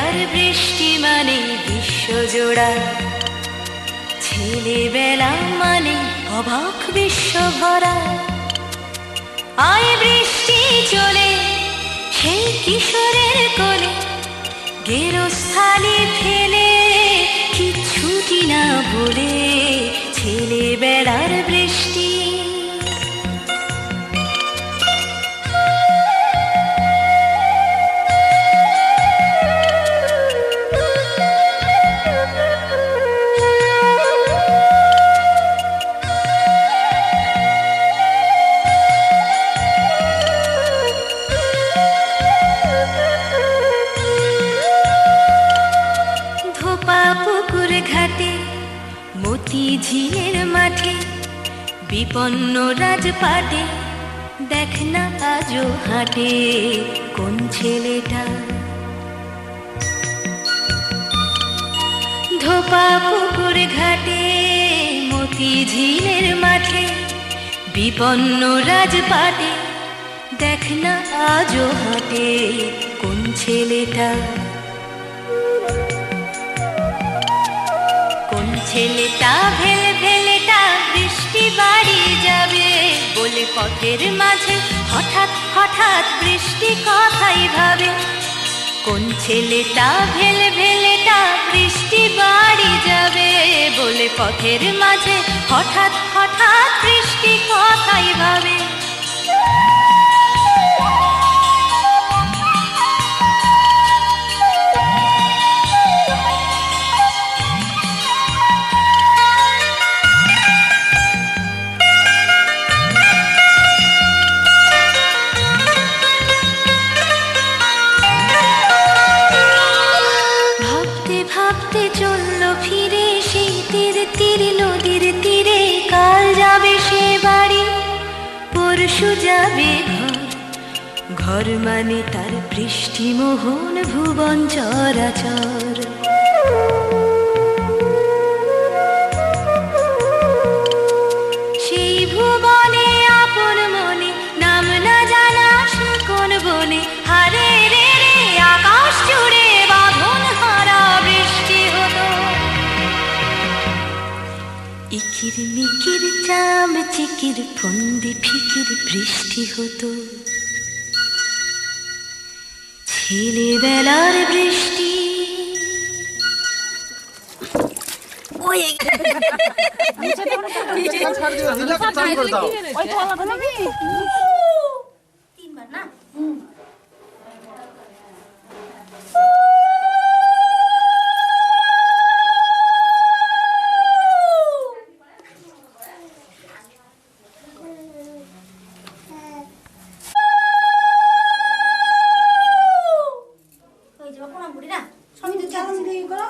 ছেলেবেলার বৃষ্টি মানে বিশ্বজোড়া, ছেলেবেলা মানে অবাক বিশ্ব ভরা। আয় বৃষ্টি চলে সেই কিশোরের কোলে, গেরস্থালি ফেলে কিচ্ছুটি না বলে, ছেলেবেলার বৃষ্টি। পুকুর ঘাটে, মতি ঝিলের মাঠে, বিপন্ন রাজপাটে, দেখ না আজও হাটে কোন ছেলেটা। ধোপা পুকুর ঘাটে, মতি ঝিলের মাঠে, বিপন্ন রাজপাটে, দেখ না আজও হাটে কোন ছেলেটা। ছেলেটা ভেলে ভেলেটা বৃষ্টি বাড়ি যাবে বলে পথের মাঝে হঠাৎ হঠাৎ বৃষ্টি কথাই ভাবে। কোন ছেলেটা ভেলে ভেলেটা বৃষ্টি বাড়ি যাবে বলে পথের মাঝে হঠাৎ হঠাৎ বৃষ্টি কথাই ভাবে। ভাবতে চলল ফিরে সেই তীর তীর নদীর তীরে, কাল যাবে সে বাড়ি, পরশু যাবে ঘর। ঘর মানে তার বৃষ্টিমোহন ভুবন চরাচর। সেই ভুবনে আপন মনে নাম না জানা সে কোন বনে, হারে রে রে আকাশ জুড়ে বাঁধন হারা বৃষ্টি হতো। ইকির মিকির চাম চিকির ফন্দি ফিকির বৃষ্টি হতো, ছেলেবেলার বৃষ্টি। তিনবার না ওই যে প্রণাম করি না সমিতি চালন দিয়ে করো।